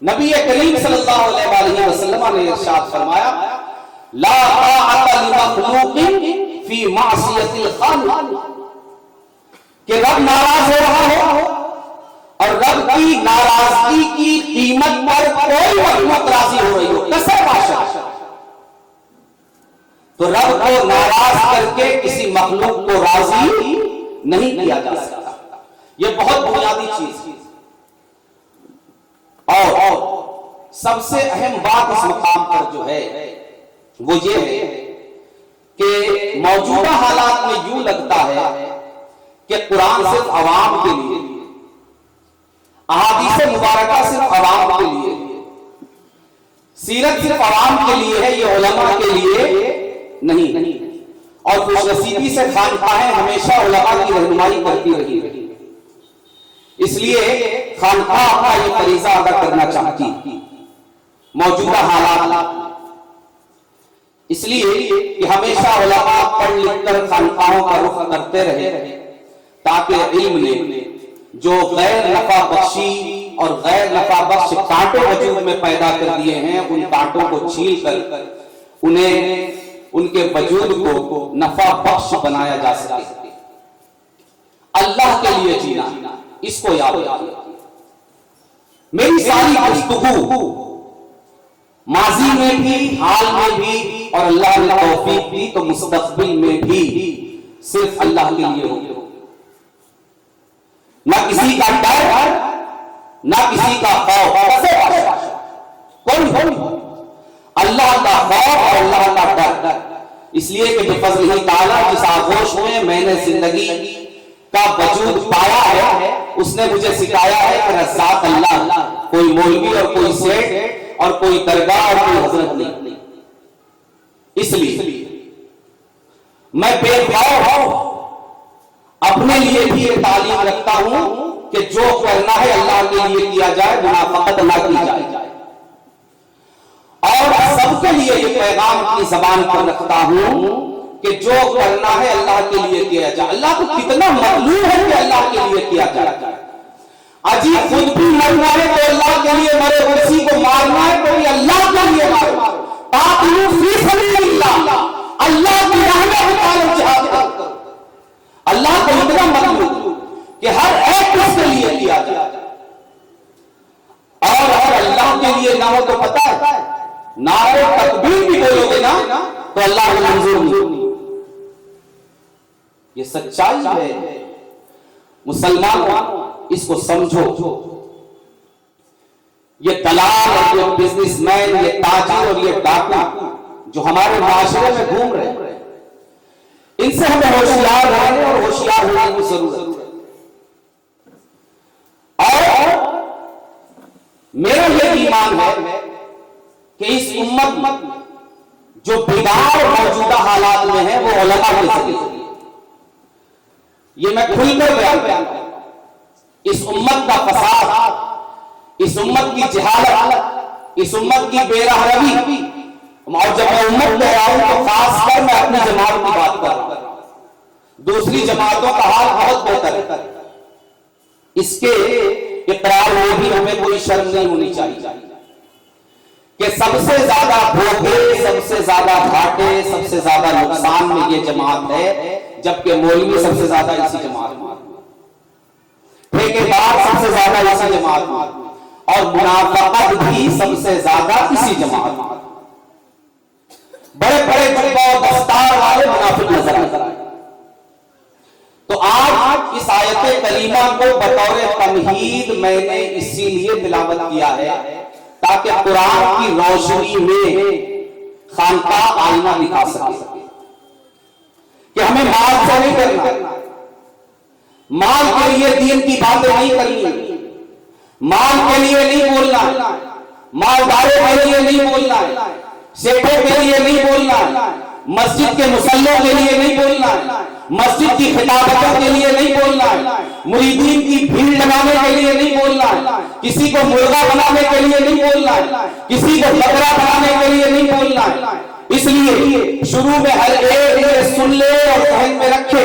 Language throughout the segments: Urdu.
نبی کریم صلی اللہ علیہ وسلم نے ارشاد فرمایا لا طاعت لمخلوق فی معصیت الخالق، کہ رب ناراض ہو رہا ہو اور رب کی ناراضگی کی قیمت پر کوئی مخلوق راضی ہو رہی ہو، کسر باشا، تو رب کو ناراض کر کے کسی مخلوق کو راضی نہیں کیا جا سکتا۔ یہ بہت بنیادی چیز ہے۔ اور سب سے اہم بات اس مقام پر جو ہے وہ یہ ہے کہ موجودہ حالات میں یوں لگتا ہے کہ قرآن صرف عوام کے لیے، احادیث مبارکہ صرف عوام کے لیے، سیرت صرف عوام کے لیے ہے، یہ علماء کے لیے نہیں۔ اور خوش نصیبی سے خانقاہیں ہمیشہ علماء کی رہنمائی کرتی رہی، اس لیے خانقاہ اپنا یہ فریضہ ادا کرنا چاہتی موجودہ حالات، اس لیے کہ ہمیشہ علماء پڑھ لکھ کر خانقاہوں کا رخ کرتے رہے تاکہ علم نے جو غیر نفع بخشی اور غیر نفع بخش کانٹے وجود میں پیدا کر دیے ہیں، ان کانٹوں کو چھیل کر انہیں ان کے وجود کو نفع بخش بنایا جا سکے۔ اللہ کے لیے جینا، اس کو یاد رکھیے۔ میری ساری گفتگو ماضی میں بھی، حال میں بھی، اور اللہ نے توفیق دی تو مستقبل میں بھی صرف اللہ کے لیے ہوگی۔ نہ کسی کا ڈر، نہ کسی کا خوف، کوئی اللہ کا خوف اور اللہ کا ڈر، اس لیے کہ بفضلہ تعالیٰ جس آغوش میں میں نے زندگی کا وجود پایا ہے، اس نے مجھے سکھایا ہے کہ رزاق اللہ، کوئی مولوی اور کوئی سیٹ اور کوئی درگاہ اور کوئی حضرت نہیں۔ اس لیے میں بے خوف اپنے لیے بھی یہ تعلیم رکھتا ہوں کہ جو کرنا ہے اللہ کے لیے کیا جائے، منافقت نہ کی جائے، اور سب کے لیے یہ پیغام کی زبان پر رکھتا ہوں کہ جو کرنا ہے اللہ کے لیے کیا جائے۔ اللہ کو کتنا مطلوب ہے کہ اللہ کے لیے کیا جائے۔ اجی خود بھی مرنا ہے تو اللہ کے لیے مرے، کسی کو مارنا ہے تو بھی اللہ کے لیے مارو، قاتلوا فی سبیل اللہ، اللہ کی راہ میں مقابلہ جہاد کرو۔ اللہ کو اتنا مطلوب کہ ہر ایک اس کے لیے کیا جائے، اور اگر اللہ کے لیے نہ ہو تو پتہ ہے نعرے تکبیر بھی بولو گے نا تو اللہ کو منظور نہیں۔ یہ سچائی ہے مسلمانوں، اس کو سمجھو۔ یہ دلال اور یہ بزنس مین، یہ تاجر اور یہ ڈاکو جو ہمارے معاشرے میں گھوم رہے ہیں، ان سے ہمیں ہوشیار رہنے اور ہوشیار ہونے کی ضرورت ہے۔ اور میرا یہ ایمان ہے کہ اس امت جو بگاڑ موجودہ حالات میں ہے وہ علماء کے ذریعے، یہ میں کھل کر بیان کرتا ہوں۔ اس امت کا فساد، اس امت کی جہالت، اس امت کی بے راہ روی، اور جب میں امت کہہ رہا ہوں تو خاص کر میں اپنی جماعت کی بات کر رہا ہوں، دوسری جماعتوں کا حال بہت بہتر ہے، اس کے اقرار میں بھی ہمیں کوئی شرم نہیں ہونی چاہیے کہ سب سے زیادہ دھوکے، سب سے زیادہ گھاٹے، سب سے زیادہ نقصان میں یہ جماعت ہے، جبکہ مولوی سب سے زیادہ اسی جماعت میں، ٹھیکیدار سب سے زیادہ اسی جماعت میں، اور منافقت بھی سب سے زیادہ اسی جماعت میں۔ بڑے بڑے جبہ و دستار والے منافق نظر آئے۔ تو آج اس آیت کریمہ کو بطور تمہید میں نے اسی لیے تلاوت کیا ہے تاکہ قرآن کی روشنی میں خانقاہ آئینہ دکھا سکے کہ ہمیں مال سے نہیں کرنا، مال کے لیے دین کی باتیں نہیں کرنی، مال کے لیے نہیں بولنا، مالداروں کے لیے نہیں بولنا، سیٹوں کے لیے نہیں بولنا، مسجد کے مصلوں کے لیے نہیں بولنا، مسجد کی خطابتوں کے لیے نہیں بولنا، مریدین کی بھیڑ لگانے کے لیے نہیں بولنا، کسی کو مرغا بنانے کے لیے نہیں بولنا، کسی کو بکرا بنانے کے لیے نہیں بولنا۔ اس لیے شروع میں ہر ایک سن لے اور ذہن میں رکھے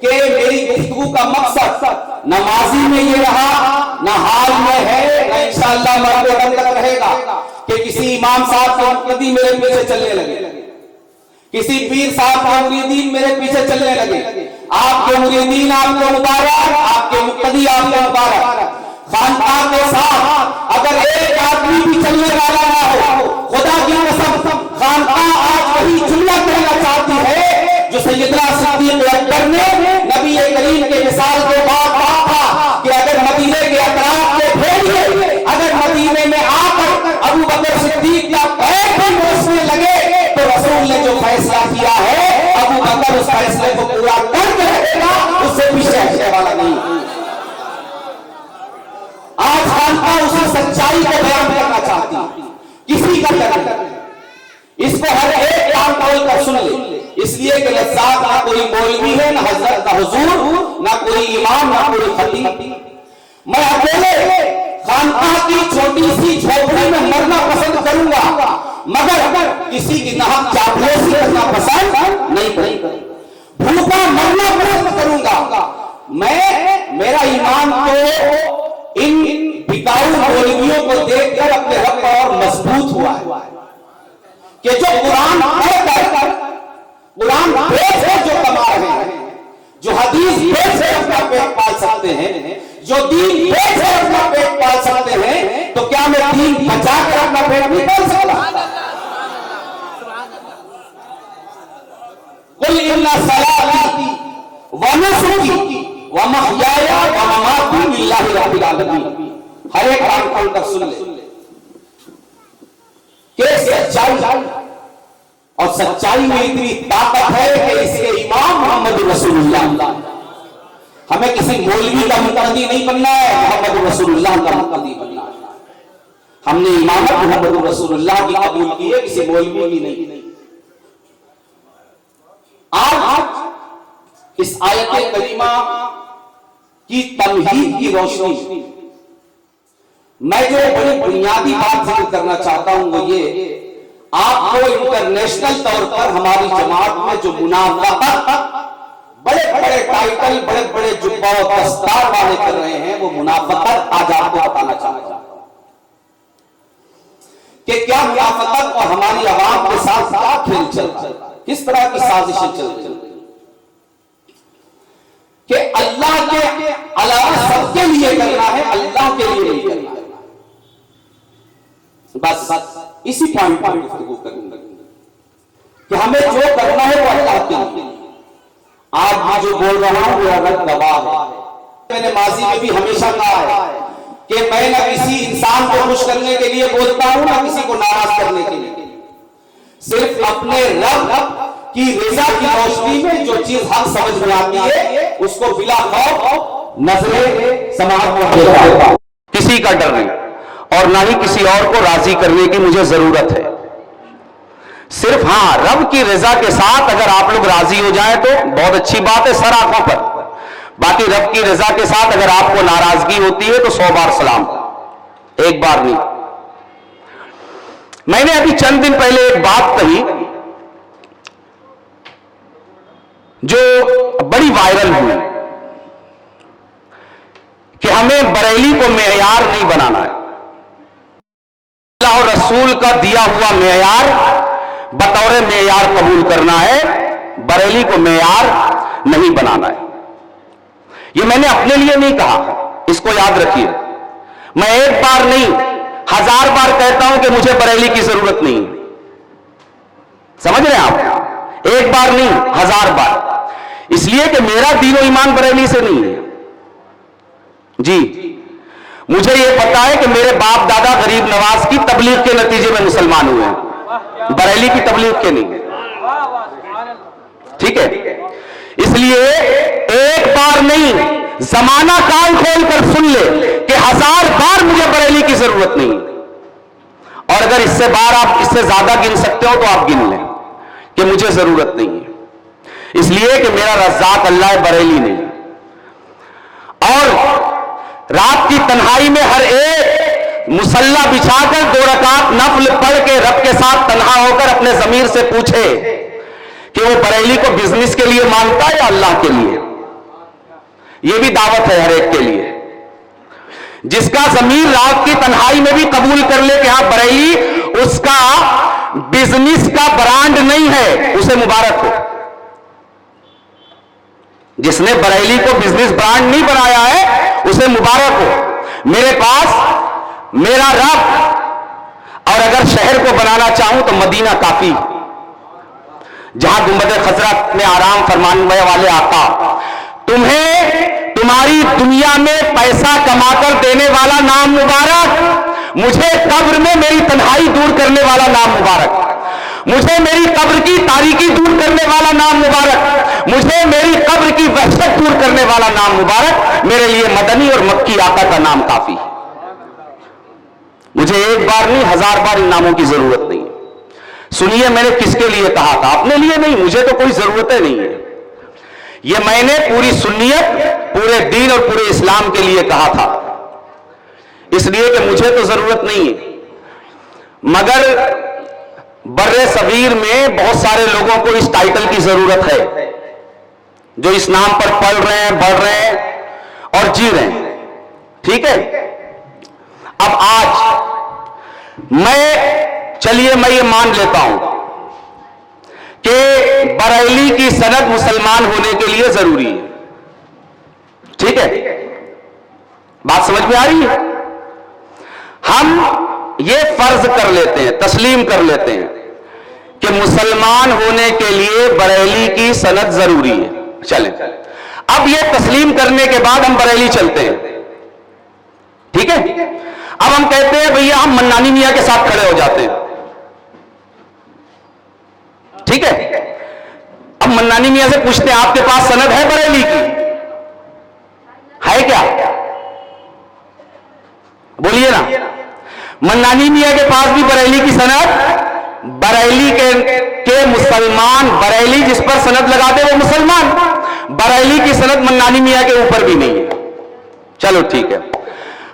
کہ میری گفتگو کا مقصد نہ ماضی میں یہ رہا، نہ حال میں ہے، نہ انشاءاللہ مرتے دم تک رہے گا کہ کسی امام صاحب کے مقتدی میرے پیچھے چلنے لگے، کسی پیر صاحب کے مریدین میرے پیچھے چلنے لگے۔ آپ کے مریدین آپ کو مبارک، آپ کے مقتدی آپ کو مبارک۔ خانقاہ کے ساتھ اگر ایک آدمی بھی چلنے والا نہ ہو، خدا کی قسم خانقاہ آج وہی جملہ کہنا چاہتی ہے جو سیدنا صدیق اکبر نے نبی کریم کے وصال کے بعد کہا تھا کہ اگر مدینے کے اطراف کے بھیڑیے اگر مدینے میں آ کر ابو بکر صدیق کا پیر بھی نوچنے لگے تو رسول نے جو فیصلہ کیا ہے ابو بکر اس فیصلے کو پورا کر کے رہے گا، اس سے پیچھے ہٹنے والا نہیں۔ آج خانقاہ اسی سچائی کو بیان کرنا چاہتی ہے، کسی کا ڈر نہیں، اس کو ہر ایک کام کھول کر سن لے، اس لیے کہ لذات نہ کوئی مولوی ہے، نہ حضرت نہ حضور، نہ کوئی امام، نہ کوئی خطیب۔ میں اکیلے خانقاہ کی چھوٹی سی جھوپڑی میں مرنا پسند کروں گا، مگر کسی کی ناحق چاپلوسی کرنا پسند نہیں کروں گا، بھوکا مرنا پسند کروں گا۔ میرا ایمان تو ان بکاؤ مولویوں کو دیکھ کر اپنے رب پر اور مضبوط ہوا ہے کہ جو قرآن پڑھ کر قرآن بیچ کر جو کما رہے ہیں، جو حدیث بیچ کر اپنا پیٹ پال سکتے ہیں، جو دین بیچ کر اپنا پیٹ پال سکتے ہیں، تو کیا میں دین بچا کر اپنا پیٹ نہیں پال سکتا؟ قل ان صلاتی ونسکی ومحیایا ومماتی للہ رب العالمین۔ ہر ایک کام کھول کر سن لے کہ سچائی اور سچائی میں اتنی طاقت ہے کہ اس کے امام محمد رسول اللہ، ہمیں کسی مولوی کا مقتدی نہیں بننا ہے، محمد رسول اللہ کا مقتدی بننا ہے۔ ہم نے امامت محمد رسول اللہ کی قبول کی ہے، کسی مولوی کی نہیں۔ آج اس آیت کریمہ کی تمہید کی روشنی میں جو بڑی بنیادی بات ذکر کرنا چاہتا ہوں وہ یہ، آپ کو انٹرنیشنل طور پر ہماری جماعت میں جو منافقت بڑے بڑے ٹائٹل، بڑے بڑے جبہ و دستار والے کر رہے ہیں، وہ منافقت آج آپ کو بتانا چاہتا ہوں کہ کیا منافقت اور ہماری عوام کے ساتھ کیا کھیل چل رہا ہے، کس طرح کی سازشیں چل رہی ہیں کہ اللہ کے علاوہ سب کے لیے کرنا ہے، اللہ کے لیے نہیں کرنا ہے۔ بس اسی پوائنٹ پر گفتگو کروں گا کہ ہمیں جو کرنا ہے وہ اللہ کے لیے۔ آج میں جو بول رہا ہوں میرا رب گواہ ہے، میں نے ماضی میں بھی ہمیشہ کہا ہے کہ میں نہ کسی انسان کو خوش کرنے کے لیے بولتا ہوں، نہ کسی کو ناراض کرنے کے لیے، صرف اپنے رب کی رضا کی روشنی میں جو چیز حق سمجھ میں آتی ہے اس کو بلا خوف نظر سماعت میں، کسی کا ڈر نہیں اور نہ ہی کسی اور کو راضی کرنے کی مجھے ضرورت ہے۔ صرف ہاں رب کی رضا کے ساتھ اگر آپ لوگ راضی ہو جائیں تو بہت اچھی بات ہے سر آنکھوں پر، باقی رب کی رضا کے ساتھ اگر آپ کو ناراضگی ہوتی ہے تو 100 بار سلام، ایک بار نہیں۔ میں نے ابھی چند دن پہلے ایک بات کہی جو بڑی وائرل ہوئی کہ ہمیں بریلی کو معیار نہیں بنانا ہے، اللہ اور رسول کا دیا ہوا معیار بطور معیار قبول کرنا ہے، بریلی کو معیار نہیں بنانا ہے۔ یہ میں نے اپنے لیے نہیں کہا، اس کو یاد رکھیے، میں ایک بار نہیں 1000 بار کہتا ہوں کہ مجھے بریلی کی ضرورت نہیں، سمجھ رہے ہیں آپ؟ ایک بار نہیں 1000 بار، اس لیے کہ میرا دین و ایمان بریلی سے نہیں ہے جی۔ مجھے یہ پتا ہے کہ میرے باپ دادا غریب نواز کی تبلیغ کے نتیجے میں مسلمان ہوئے ہیں، بریلی کی تبلیغ کے نہیں، ٹھیک ہے؟ اس لیے ایک بار نہیں، زمانہ کان کھول کر سن لے کہ 1000 بار مجھے بریلی کی ضرورت نہیں، اور اگر اس سے بار آپ اس سے زیادہ گن سکتے ہو تو آپ گن لیں کہ مجھے ضرورت نہیں ہے، اس لیے کہ میرا رزاق اللہ بریلی نہیں۔ اور رات کی تنہائی میں ہر ایک مصلی بچھا کر 2 رکعت نفل پڑھ کے رب کے ساتھ تنہا ہو کر اپنے ضمیر سے پوچھے کہ وہ بریلی کو بزنس کے لیے مانگتا ہے یا اللہ کے لیے، یہ بھی دعوت ہے ہر ایک کے لیے. جس کا ضمیر رات کی تنہائی میں بھی قبول کر لے کہ ہاں بریلی اس کا بزنس کا برانڈ نہیں ہے, اسے مبارک ہو. جس نے بریلی کو بزنس برانڈ نہیں بنایا ہے اسے مبارک ہو. میرے پاس میرا رب, اور اگر شہر کو بنانا چاہوں تو مدینہ کافی, جہاں گنبد خضرا میں آرام فرمانے والے آقا, تمہیں تمہاری دنیا میں پیسہ کما کر دینے والا نام مبارک, مجھے قبر میں میری تنہائی دور کرنے والا نام مبارک, مجھے میری قبر کی تاریکی دور کرنے والا نام مبارک, مجھے میری قبر کی وحشت دور کرنے والا نام مبارک. میرے لیے مدنی اور مکی آقا کا نام کافی. مجھے ایک بار نہیں 1000 بار ان ناموں کی ضرورت نہیں. سنیے میں نے کس کے لیے کہا تھا, اپنے لیے نہیں, مجھے تو کوئی ضرورتیں نہیں ہے. یہ میں نے پوری سنیت, پورے دین اور پورے اسلام کے لیے کہا تھا, اس لیے کہ مجھے تو ضرورت نہیں ہے. مگر بر صغیر میں بہت سارے لوگوں کو اس ٹائٹل کی ضرورت ہے, جو اس نام پر پڑھ رہے ہیں, بڑھ رہے ہیں اور جی رہے ہیں. ٹھیک ہے, اب آج چلیے میں یہ مان لیتا ہوں کہ بریلی کی سند مسلمان ہونے کے لیے ضروری ہے. ٹھیک ہے, بات سمجھ میں آ رہی ہے؟ ہم یہ فرض کر لیتے ہیں, تسلیم کر لیتے ہیں کہ مسلمان ہونے کے لیے بریلی کی سند ضروری ہے. چلیں, اب یہ تسلیم کرنے کے بعد ہم بریلی چلتے ہیں. ٹھیک ہے, اب ہم کہتے ہیں بھیا ہم منانی میاں کے ساتھ کھڑے ہو جاتے ہیں. ٹھیک ہے, اب منانی میاں سے پوچھتے ہیں آپ کے پاس سند ہے بریلی کی؟ ہے کیا؟ بولیے نا. منانی میاں کے پاس بھی بریلی کی سند, بریلی کے مسلمان, بریلی جس پر سند لگا دے وہ مسلمان, بریلی کی سند منانی میاں کے اوپر بھی نہیں ہے. چلو ٹھیک ہے,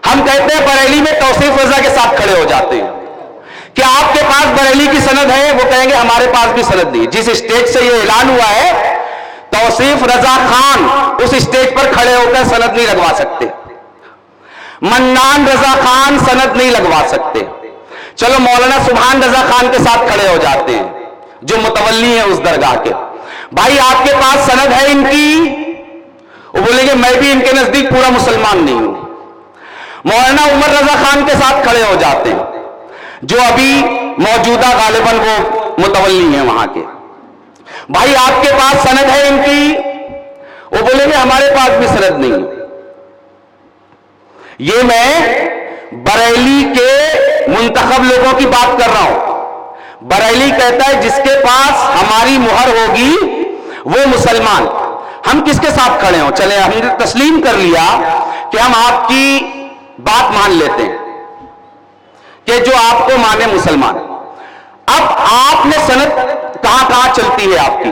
ہم کہتے ہیں بریلی میں توصیف رضا کے ساتھ کھڑے ہو جاتے ہیں کہ آپ کے پاس بریلی کی سند ہے؟ وہ کہیں گے ہمارے پاس بھی سند نہیں. جس اسٹیج سے یہ اعلان ہوا ہے توصیف رضا خان اس اسٹیج پر کھڑے ہو کر سند نہیں لگوا سکتے, منان رضا خان سند نہیں لگوا سکتے. چلو مولانا سبحان رضا خان کے ساتھ کھڑے ہو جاتے ہیں جو متولی ہیں اس درگاہ کے. بھائی آپ کے پاس سند ہے ان کی؟ وہ بولیں گے میں بھی ان کے نزدیک پورا مسلمان نہیں ہوں. مولانا عمر رضا خان کے ساتھ کھڑے ہو جاتے ہیں جو ابھی موجودہ غالباً وہ متولی ہیں وہاں کے. بھائی آپ کے پاس سند ہے ان کی؟ وہ بولیں گے ہمارے پاس بھی سند نہیں ہے. یہ میں بریلی کے منتخب لوگوں کی بات کر رہا ہوں. بریلی کہتا ہے جس کے پاس ہماری مہر ہوگی وہ مسلمان. ہم کس کے ساتھ کھڑے ہوں؟ چلے ہم نے تسلیم کر لیا کہ ہم آپ کی بات مان لیتے ہیں کہ جو آپ کو مانے مسلمان. اب آپ نے سند کہاں کہاں چلتی ہے آپ کی؟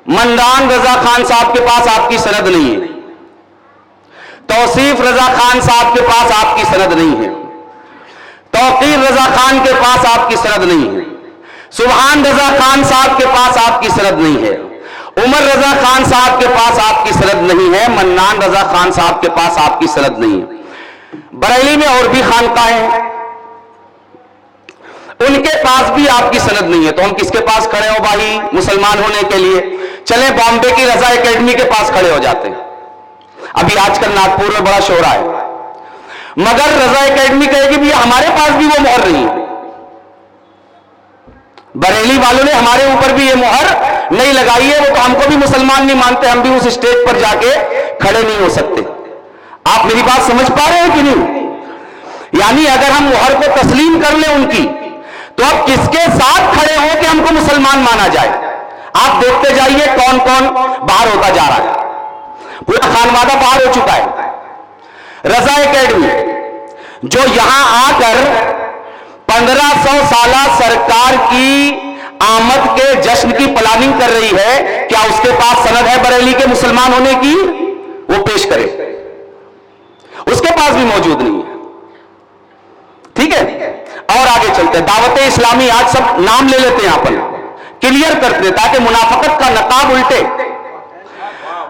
مندان رضا خان صاحب کے پاس آپ کی سند نہیں ہے, توصیف رضا خان صاحب کے پاس آپ کی سند نہیں ہے, توقیر رضا خان کے پاس آپ کی سند نہیں ہے, سبحان رضا خان صاحب کے پاس آپ کی سند نہیں ہے, عمر رضا خان صاحب کے پاس آپ کی سند نہیں ہے, منان رضا خان صاحب کے پاس آپ کی سند نہیں ہے. بریلی میں اور بھی خانقاہیں ہیں, ان کے پاس بھی آپ کی سند نہیں ہے. تو ہم کس کے پاس کھڑے ہو بھائی مسلمان ہونے کے لیے؟ چلیں بامبے کی رضا اکیڈمی کے پاس کھڑے ہو جاتے ہیں. ابھی آج کل ناگپور میں بڑا شور ہے, مگر رضا اکیڈمی کہے گی بھی ہمارے پاس بھی وہ مہر نہیں ہے. بریلی والوں نے ہمارے اوپر بھی یہ مہر نہیں لگائی ہے, وہ تو ہم کو بھی مسلمان نہیں مانتے, ہم بھی اس اسٹیج پر جا کے کھڑے نہیں ہو سکتے. آپ میری بات سمجھ پا رہے ہیں کہ نہیں؟ یعنی اگر ہم مہر کو تسلیم کر لیں ان کی, تو اب کس کے ساتھ کھڑے ہوں کہ ہم کو مسلمان مانا جائے؟ آپ دیکھتے جائیے کون کون باہر ہوتا جا رہا ہے. پورا خانوادہ باہر ہو چکا ہے. رضا اکیڈمی جو یہاں آ کر 1500 سالہ سرکار کی آمد کے جشن کی پلاننگ کر رہی ہے, کیا اس کے پاس سند ہے بریلی کے مسلمان ہونے کی؟ وہ پیش کرے. اس کے پاس بھی موجود نہیں ہے. ٹھیک ہے, اور آگے چلتے ہیں. دعوت اسلامی آج سب نام لے لیتے ہیں, یہاں پر کلیئر کرتے ہیں تاکہ منافقت کا نقاب الٹے.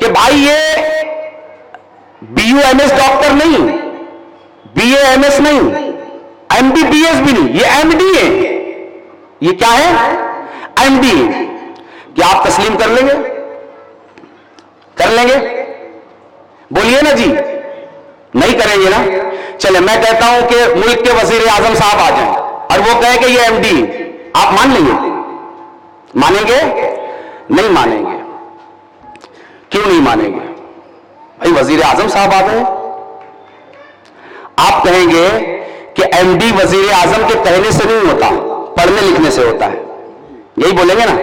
کہ بھائی یہ BUMS ڈاکٹر نہیں, BAMS نہیں, MBBS بھی نہیں, یہ MD ہے. یہ کیا ہے؟ MD. کیا آپ تسلیم کر لیں گے؟ کر لیں گے؟ بولیے نا جی. نہیں کریں گے نا. چلے میں کہتا ہوں کہ ملک کے وزیر اعظم صاحب آ جائیں اور وہ کہیں کہ یہ MD, آپ مان لیں گے؟ مانیں گے؟ نہیں مانیں گے. کیوں نہیں مانیں گے؟ بھائی وزیر اعظم صاحب آ گئے. آپ کہیں گے کہ MD وزیر اعظم کے کہنے سے نہیں ہوتا, پڑھنے لکھنے سے ہوتا ہے. یہی بولیں گے نا.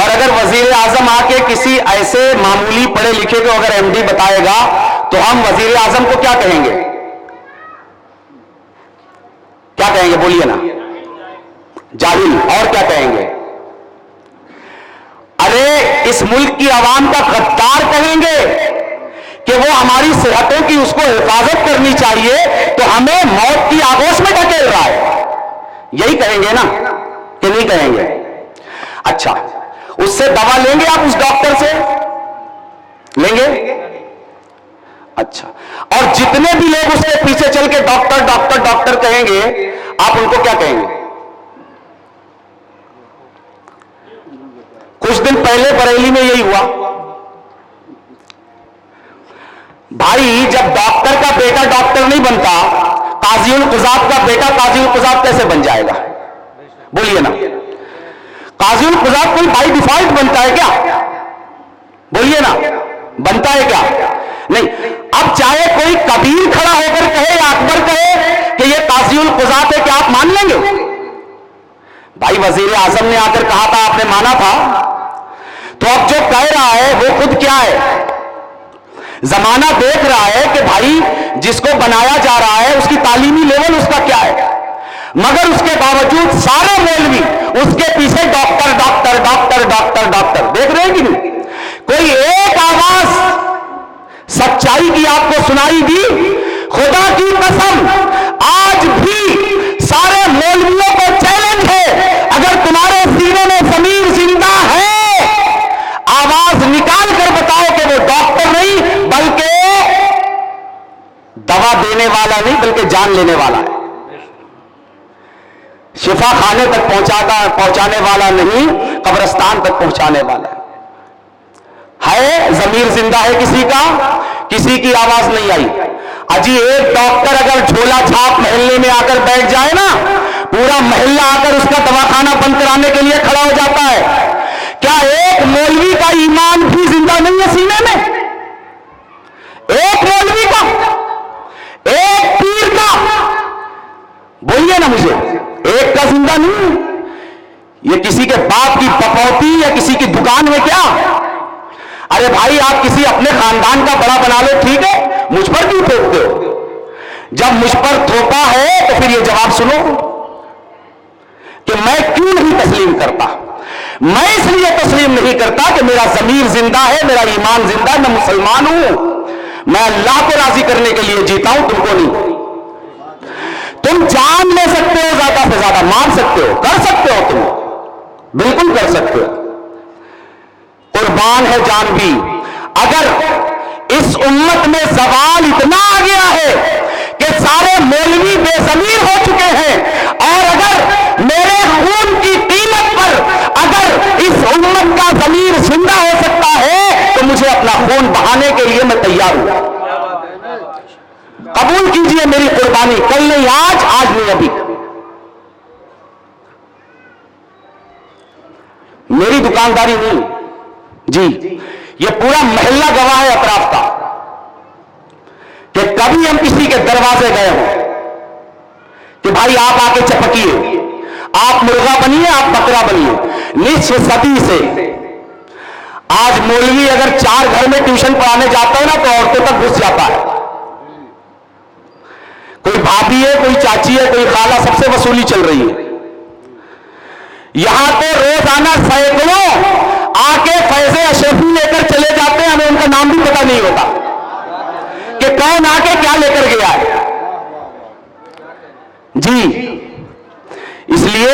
اور اگر وزیر اعظم آ کے کسی ایسے معمولی پڑھے لکھے کو اگر MD بتائے گا تو ہم وزیر اعظم کو کیا کہیں گے؟ کیا کہیں گے؟ بولیے نا. جاہل. اور کیا کہیں گے؟ ارے اس ملک کی عوام کا غدار کہیں گے کہ وہ ہماری صحتوں کی اس کو حفاظت کرنی چاہیے تو ہمیں موت کی آگوش میں ڈھکیل رہا ہے. یہی کہیں گے نا کہ نہیں کہیں گے؟ اچھا, اس سے دوا لیں گے آپ, اس ڈاکٹر سے لیں گے؟ اچھا, اور جتنے بھی لوگ اس کے پیچھے چل کے ڈاکٹر ڈاکٹر ڈاکٹر کہیں گے, آپ ان کو کیا کہیں گے؟ کچھ دن پہلے بریلی میں یہی ہوا. بھائی جب ڈاکٹر کا بیٹا ڈاکٹر نہیں بنتا, قاضی القضات کا بیٹا قاضی القضات کیسے بن جائے گا؟ بولیے نا. قاضی القضات کوئی بائی ڈیفالٹ بنتا ہے کیا؟ بولیے نا. بنتا ہے کیا؟ نہیں. اب چاہے کوئی کبیر کھڑا ہو کر کہے یا اکبر کہے کہ یہ قاضی القضات ہے, کیا آپ مان لیں گے؟ بھائی وزیر اعظم نے آ کر کہا تھا, آپ نے مانا تھا. تو اب جو کہہ رہا ہے وہ خود کیا ہے؟ زمانہ دیکھ رہا ہے کہ بھائی جس کو بنایا جا رہا ہے اس کی تعلیمی لیول اس کا کیا ہے, مگر اس کے باوجود سارے مولوی اس کے پیچھے doctor doctor doctor doctor doctor. دیکھ رہے ہیں کہ نہیں؟ کوئی ایک آواز سچائی کی آپ کو سنائی دی؟ خدا کی قسم آج بھی سارے مولویوں کو چیلنج ہے, اگر تمہارے سینے میں ضمیر زندہ ہے آواز نکال کر بتاؤ کہ وہ ڈاکٹر نہیں بلکہ دوا دینے والا نہیں بلکہ جان لینے والا ہے, شفا خانے تک پہنچانے والا نہیں قبرستان تک پہنچانے والا ہے. ضمیر زندہ ہے کسی کا؟ کسی کی آواز نہیں آئی. اجی ایک ڈاکٹر اگر جھولا چھاپ محلے میں آ کر بیٹھ جائے نا, پورا محلہ آ کر اس کا دواخانہ بند کرانے کے لیے کھڑا ہو جاتا ہے. کیا ایک مولوی کا ایمان بھی زندہ نہیں ہے سینے میں؟ ایک مولوی کا, ایک پیر کا, بولیے نا مجھے, ایک کا زندہ نہیں. یہ کسی کے باپ کی پپوتی یا کسی کی دکان ہے کیا؟ ارے بھائی آپ کسی اپنے خاندان کا بڑا بنا لو, ٹھیک ہے, مجھ پر کیوں تھوپتے ہو؟ جب مجھ پر تھوپا ہے تو پھر یہ جواب سنو کہ میں کیوں نہیں تسلیم کرتا. میں اس لیے تسلیم نہیں کرتا کہ میرا ضمیر زندہ ہے, میرا ایمان زندہ ہے, میں مسلمان ہوں, میں اللہ کو راضی کرنے کے لیے جیتا ہوں, تم کو نہیں. تم جان لے سکتے ہو, زیادہ سے زیادہ مان سکتے ہو, کر سکتے ہو, تم بالکل کر سکتے ہو. قربان ہے جان بھی. اگر اس امت میں زوال اتنا آ گیا ہے کہ سارے مولوی بے ضمیر ہو چکے ہیں, اور اگر میرے خون کی قیمت پر اگر اس امت کا ضمیر زندہ ہو سکتا ہے تو مجھے اپنا خون بہانے کے لیے میں تیار ہوں. قبول کیجئے میری قربانی, کل نہیں آج, آج نہیں ابھی. میری دکانداری نہیں جی, یہ پورا محلہ گواہ ہے اطراف کا کہ کبھی ہم کسی کے دروازے گئے ہوں کہ بھائی آپ آ کے چپکیے, آپ مرغا بنیے, آپ بکرا بنیے. نصف صدی سے آج مولوی اگر 4 گھر میں ٹیوشن پڑھانے جاتا ہے نا تو عورتوں تک گھس جاتا ہے. کوئی بھابھی ہے, کوئی چاچی ہے, کوئی خالہ, سب سے وصولی چل رہی ہے. یہاں تو روزانہ سینکڑوں آ کے فیض اشرفی لے کر چلے جاتے ہیں, ہمیں ان کا نام بھی پتہ نہیں ہوتا کہ کون آ کے کیا لے کر گیا ہے جی. اس لیے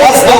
10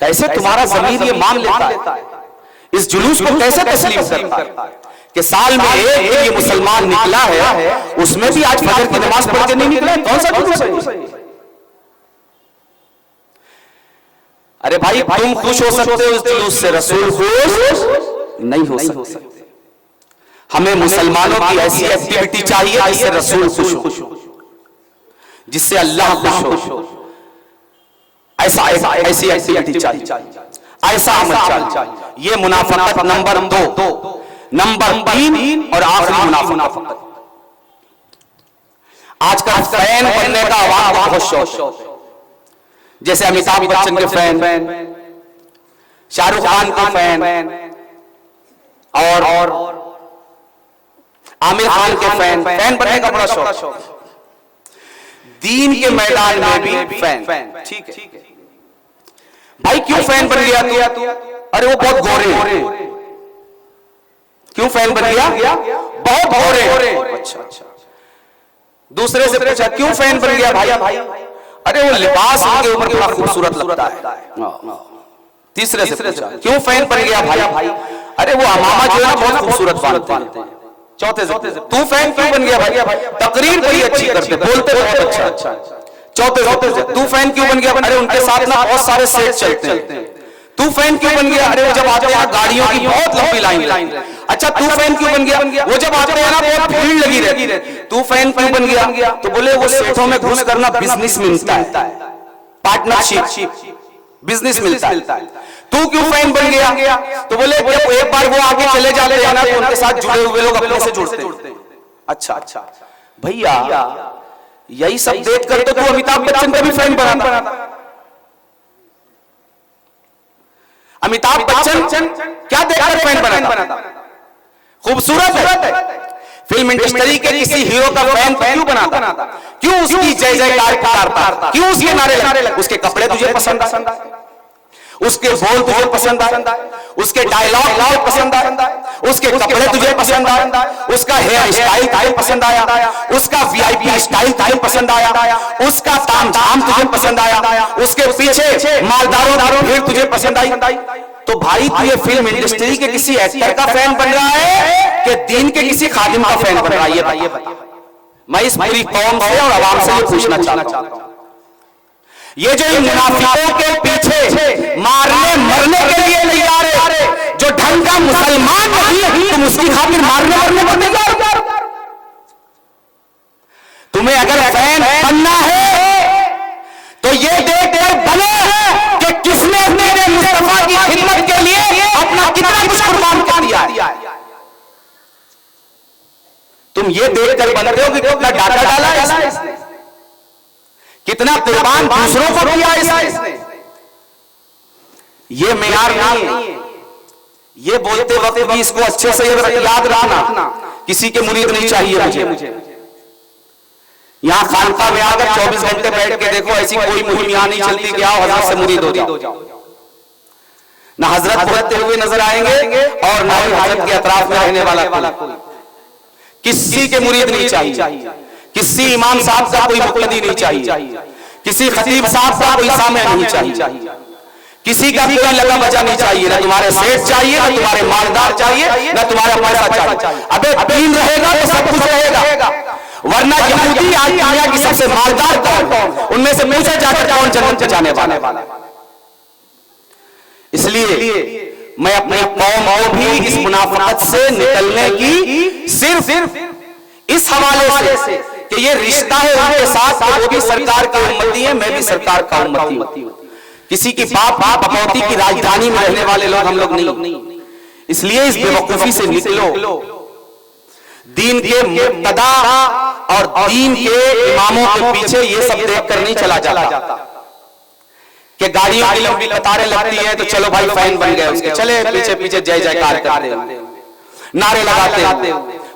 کیسے تمہارا ضمیر یہ مان لیتا ہے، اس جلوس کو کیسے تسلیم کرتا ہے کہ سال میں ایک یہ مسلمان نکلا ہے، اس میں بھی آج فجر کی نماز پڑھ کے نہیں نکلا، کون سا جلوس ہے؟ ارے بھائی تم خوش ہو سکتے ہو اس جلوس سے، رسول خوش نہیں ہو سکتے. ہمیں مسلمانوں کی ایسی ایکٹیویٹی چاہیے جس سے رسول خوش ہو، جس سے اللہ خوش ہو. ایسی ایکٹیویٹی چاہیے، ایسا عمل چاہیے. یہ منافقت نمبر 2. نمبر 3 اور آخری منافقت، آج کل فین بننے کا عوام کو بہت شوق ہے. جیسے امیتابھ بچن کے فین، شاہ رخ خان کے فین، اور عامر خان کے فین بننے کا بڑا شوق. دین کے میدان میں بھی فین. ٹھیک ہے بھائی، کیوں فین بن گیا تو؟ ارے وہ بہت گورے ہیں. کیوں فین بن گیا؟ بہت گورے. اچھا. دوسرے سے پوچھا کیوں فین بن گیا بھائی؟ ارے وہ لباس ان کے اوپر بڑا خوبصورت لگتا ہے. تیسرے سے پوچھا کیوں فین بن گیا بھائی؟ ارے وہ امامہ جو ہے بہت خوبصورت باندھتے ہیں. چوتھے سے تو فین کیوں بن گیا بھائی؟ تقریر بڑی اچھی کرتے، بولتے بہت اچھا. چوتھے سے تو فین کیوں بن گیا؟ ارے ان کے ساتھ نا بہت سارے سیٹ چلتے ہیں. تو فین کیوں بن گیا؟ ارے وہ جب آتے ہیں گاڑیوں کی بہت لمبی لائن. اچھا تو فین کیوں بن گیا؟ وہ جب آتے ہیں نا بہت بھیڑ لگی رہتی. تو فین کیوں بن گیا؟ تو بولے وہ سیٹوں میں گھس کرنا بزنس ملتا ہے، پارٹنرشپ بزنس ملتا ہے. تو کیوں فین بن گیا؟ تو بولے جب ایک بار وہ آگے چلے جاتے ہیں نا تو ان کے ساتھ جڑے ہوئے لوگ اپنے سے جڑتے ہیں. اچھا بھیا یہی سب دیکھ کر تو امیتابھ بچن کا بھی فین بنا تھا. امیتابھ بچن کیا دیکھ کر فین بنا تھا؟ خوبصورت ہے. فلم انڈسٹری کے کسی ہیرو کا فین کیوں بناتا؟ کیوں اس کی جے جے کار پکارتا؟ کیوں اس کے نعرے؟ اس کے کپڑے تجھے پسند آئے، اس کے بول تجھے پسند آئے، اس کے ڈائلاگ پسند آئے، اس کے کپڑے تجھے پسند آئے، اس کا ہیئر اسٹائل تجھے پسند آیا، اس کا وی آئی پی اسٹائل تجھے پسند آیا، اس کا تام جھام تجھے پسند آیا، اس کے پیچھے مالداروں بھیڑ تجھے پسند آئی. تو بھائی تو یہ فلم انڈسٹری کے کسی ایکٹر کا فین بن رہا ہے کہ دین کے کسی خادم کا فین بن رہا ہے؟ یہ بتا. میں اس پوری قوم سے اور عوام سے یہ پوچھنا چاہتا ہوں، یہ جو منافقوں کے پیچھے مارنے مرنے کے لیے تیار ہے، جو ڈھنگ کا مسلمان نہیں تم اس کی خاطر مارنے مرنے پر تیار. تمہیں اگر فین بننا ہے تو یہ دیکھ کر بنے کہ کس نے میرے مصطفیٰ کی خدمت کے لیے اپنا کتنا کچھ قربان کر دیا ہے. تم یہ دیکھ کر بنتے ہو کہ کتنا ڈاٹا ڈالا ہے اس نے، کتنا قربان دوسروں کو کیا اس نے. یہ معیار نہیں ہے. یہ بولتے وقت بھی اس کو اچھے سے یاد رکھنا، کسی کے مرید نہیں چاہیے مجھے. یہاں خانقاہ میں آگر 24 گھنٹے بیٹھ کے دیکھو، ایسی کوئی مہم یہاں نہیں چلتی کہ آؤ حضرت سے مرید ہو جاؤ. نہ حضرت بھرتے ہوئے نظر آئیں گے اور نہ ہی حضرت کے اطراف میں رہنے والا کوئی. کسی کے مرید نہیں چاہیے، کسی امام صاحب کا کوئی مقلدی نہیں چاہیے، کسی خطیب صاحب کا کوئی سامع نہیں چاہیے، کسی کا کوئی لگا بچا نہیں چاہیے. نہ تمہارے سیٹ چاہیے، نہ تمہارے مالدار چاہیے، نہ تمہارا پیسہ چاہیے. ابے دین رہے گا تو سب کچھ رہے گا. ورنہ یہودی آج دنیا کی سب سے مالدار کون؟ ان میں سے پوچھا جا کر کون جنت جانے والا؟ اس لیے میں اپنی قوم کو بھی اس منافقت سے نکلنے کی صرف اس حوالے سے کہ یہ رشتہ ہے ان کے ساتھ کہ وہ بھی سرکار کی امتی ہے، میں بھی سرکار کا امتی ہوں. کسی کی باپ بپوتی کی راجدھانی میں رہنے والے لوگ ہم لوگ نہیں. اس لیے اس بے وقوفی سے نکلو. دین کے مقتدا اور دین کے اماموں کے پیچھے یہ سب دیکھ کر نہیں چلا جاتا کہ گاڑیوں کی لمبی قطاریں لگتی ہیں تو چلو بھائی فین بن گئے اس کے، چلے پیچھے پیچھے جے جے کار کرتے ہیں، نعرے لگاتے ہیں.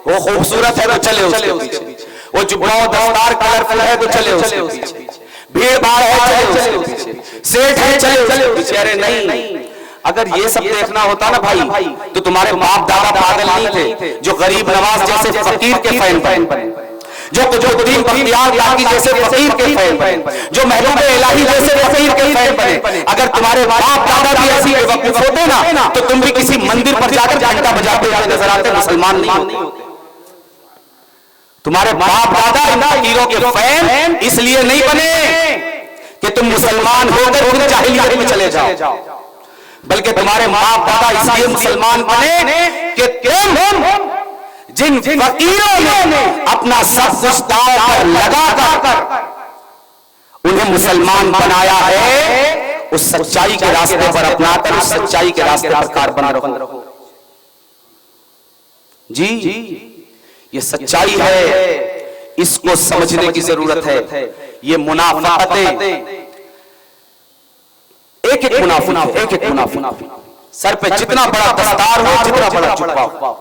وہ خوبصورت ہے تو چلے اس کے پیچھے، وہ جبڑا و دستار کلرفل ہے تو چلے اس کے پیچھے، بھیڑ بھاڑ ہے چلے اس کے پیچھے، سیٹ ہے چلے اس کے پیچھے. ارے نہیں، اگر یہ سب دیکھنا ہوتا نا بھائی تو تمہارے باپ دادا پاگل نہیں تھے جو غریب نواز جیسے فقیر کے فین بنے. جو قطبالدین بختیار کاکی جیسے فقیر کے فیض بنے, جو محبوب الہی جیسے فقیر کے فیض بنے. اگر تمہارے باپ دادا بھی ایسی بیوقوف ہوتے نا تو تم بھی کسی مندر پر جا کر گھنٹا بجاتے ہوئے نظر آتے, مسلمان نہیں ہوتے. تمہارے باپ دادا ان فقیروں کے فین اس لیے نہیں بنے کہ تم مسلمان ہو کر پھر جاہلیت میں چلے جاؤ, بلکہ تمہارے باپ دادا اس لیے مسلمان بنے کہ تم جن فقیروں نے اپنا سب کچھ داؤ پر لگا کر انہیں مسلمان بنایا ہے, اس سچائی کے راستے پر اپنا کر اس سچائی کے راستے پر کاربن رہو. جی یہ سچائی ہے, اس کو سمجھنے کی ضرورت ہے. یہ منافقتیں ایک ایک منافق سر پہ جتنا بڑا دستار ہو, جتنا بڑا جبہ ہو,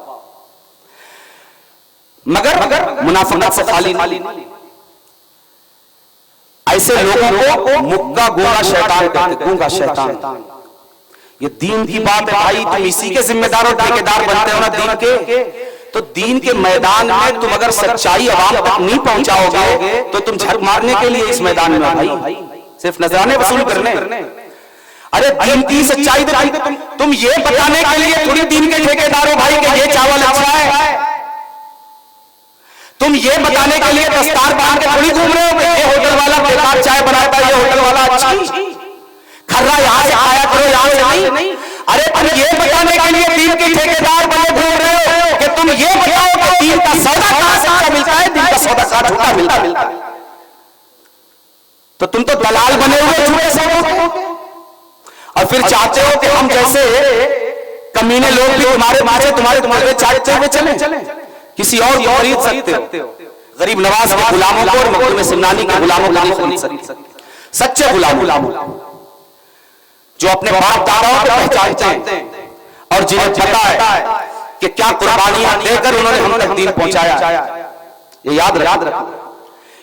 مگر منافقت سے خالی نہیں. ایسے لوگوں کو مکہ گونگا شیطان کہتے, گونگا شیطان. یہ دین کی بات ہے بھائی, تم اسی کے ذمہ دار اور ٹھیکیدار بنتے ہو نا دین کے. تو دین کے میدان میں تم اگر سچائی عوام تک نہیں پہنچاؤ گے تو تم جھک مارنے کے لیے اس میدان میں بھائی, صرف نذرانے وصول کرنے. ارے دین کی سچائی تم یہ بتانے کے لیے تھوڑی دین کے ٹھیکیدار ہو بھائی کہ یہ چاول اچھا ہے. تم یہ بتانے کے لیے دستار باندھ کے تھوڑی گھوم رہے ہو کہ یہ ہوٹل والا بیکار چائے بناتا ہے, یہ ہوٹل والا اچھی کھرا یہاں سے آیا کرو یہاں سے نہیں. ارے تم یہ بتانے کے لیے دین کے ٹھیکیدار بنے گھوم رہے ہو کہ تم یہ بتاؤ کہ دین کا سودا کہاں سچا ملتا ہے, دین کا سودا کہاں جھوٹا ملتا ہے. تو تم تو دلال بنے ہوئے جھوٹے سودوں کے, اور پھر چاہتے ہو کہ ہم جیسے کمینے لوگ بھی تمہارے چاہتے ہوئے چلیں. کسی اور کو خرید سکتے ہو, غریب نواز کے غلاموں کو اور مخدوم سمنانی کے غلاموں کو نہیں خرید سکتے. سچے غلام جو اپنے باپ داداؤں کو پہچانتے ہیں اور جنہیں پتا ہے کہ کیا قربانیاں دے کر انہوں نے ہم تک دین پہنچایا, یہ یاد رکھو.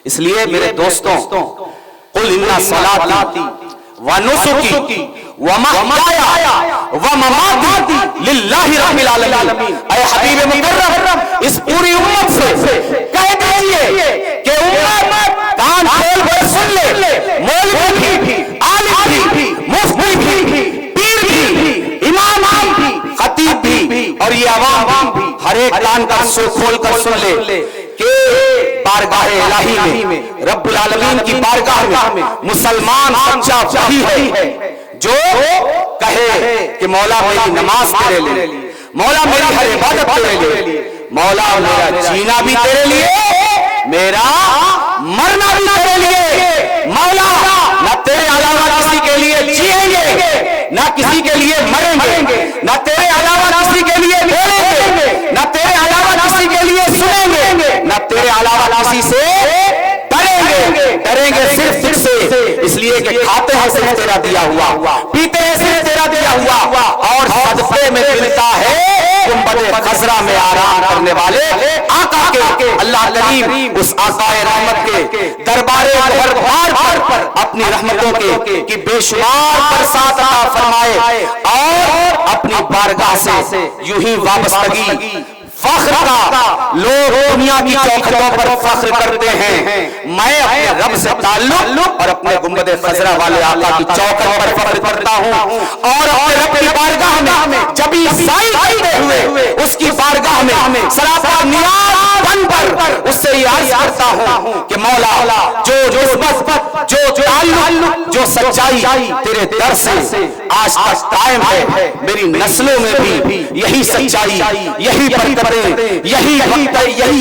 اس لیے میرے دوستوں, قل ان صلاتی ونسکی ومحیایا ومماتی للہ رب العالمین. اے حبیب مکرم اس پوری امت سے کہہ دیجئے کہ امت کان کھول کر سن لے, مولوی بھی, عالم بھی, مفتی بھی, پیر بھی, امام بھی, خطیب بھی اور یہ عوام بھی, ہر ایک کان کا سو کھول کر سن لے کہ بارگاہ الہی میں, رب العالمین کی بارگاہ میں مسلمان سچا وہی ہے جو کہے کہ مولا میری نماز تیرے لیے, مولا میری ہر عبادت تیرے لیے, مولا میرا جینا بھی تیرے لیے, میرا مرنا بھی تیرے لیے. مولا نہ تیرے علاوہ کسی کے لیے جیئیں گے, نہ کسی کے لیے مریں گے, نہ تیرے علاوہ کسی کے لیے بولیں گے, نہ تیرے علاوہ کسی کے لیے سنیں گے, نہ تیرے علاوہ کسی سے ڈریں گے صرف تجھ سے, اس لیے کہ کھاتے ہیں صرف تیرا دیا ہوا, پیتے ہیں صرف تیرا دیا ہوا, اور صدقے میں ملتا ہے گنبد خضرا میں آرام کرنے والے آقا کے. اللہ کریم اس آقا رحمت کے دربار پر اپنی رحمتوں کے بے شمار برسات عطا فرمائے اور اپنی بارگاہ سے یوں ہی وابستگی فخر کا. لوگ دنیا کی چوکھٹوں پر فخر کرتے ہیں, میں اپنے رب سے تعلق اور اپنے گنبد خضرا والے آقا کی چوکھٹ پر فخر کرتا ہوں, اور اپنے رب کی بارگاہ میں جب سائی کرتے ہوئے اس کی بارگاہ میں سراپا نیاز بن پر اس سے یہ عرض کرتا ہوں کہ مولا جو نسبت, جو تعلق, جو سچائی تیرے در سے آج تک قائم ہے, میری نسلوں میں بھی یہی سچائی, یہی برکتیں, یہی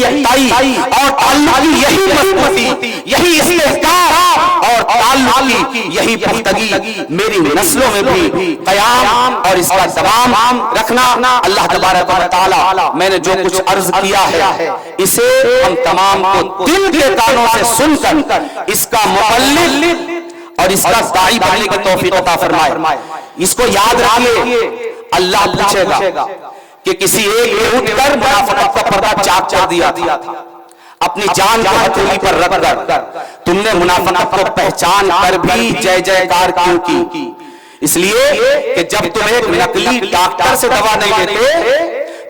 احتائی اور تعلق کی یہی مضبوطی, یہی استحکام اور تعلق کی یہی پختگی میری نسلوں میں بھی قیام اور اس کا دوام رکھنا. اللہ تبارک و تعالی میں نے جو کچھ عرض کیا ہے اسے ہم تمام کو دل کے کانوں سے سن کر اس کا مبلغ اور اس کا داعی بننے کی توفیق عطا فرمائے. اس کو یاد رکھیے, اللہ پوچھے گا کہ کسی ایک نے اٹھ کر منافقت کا پردہ چاک کر دیا تھا, اپنی جان کو ہتھیلی پر رکھ کر تم نے منافقت کو پہچان کر بھی جے جے کار کیوں کی؟ اس لیے کہ جب تم ایک نقلی ڈاکٹر سے دوا نہیں لیتے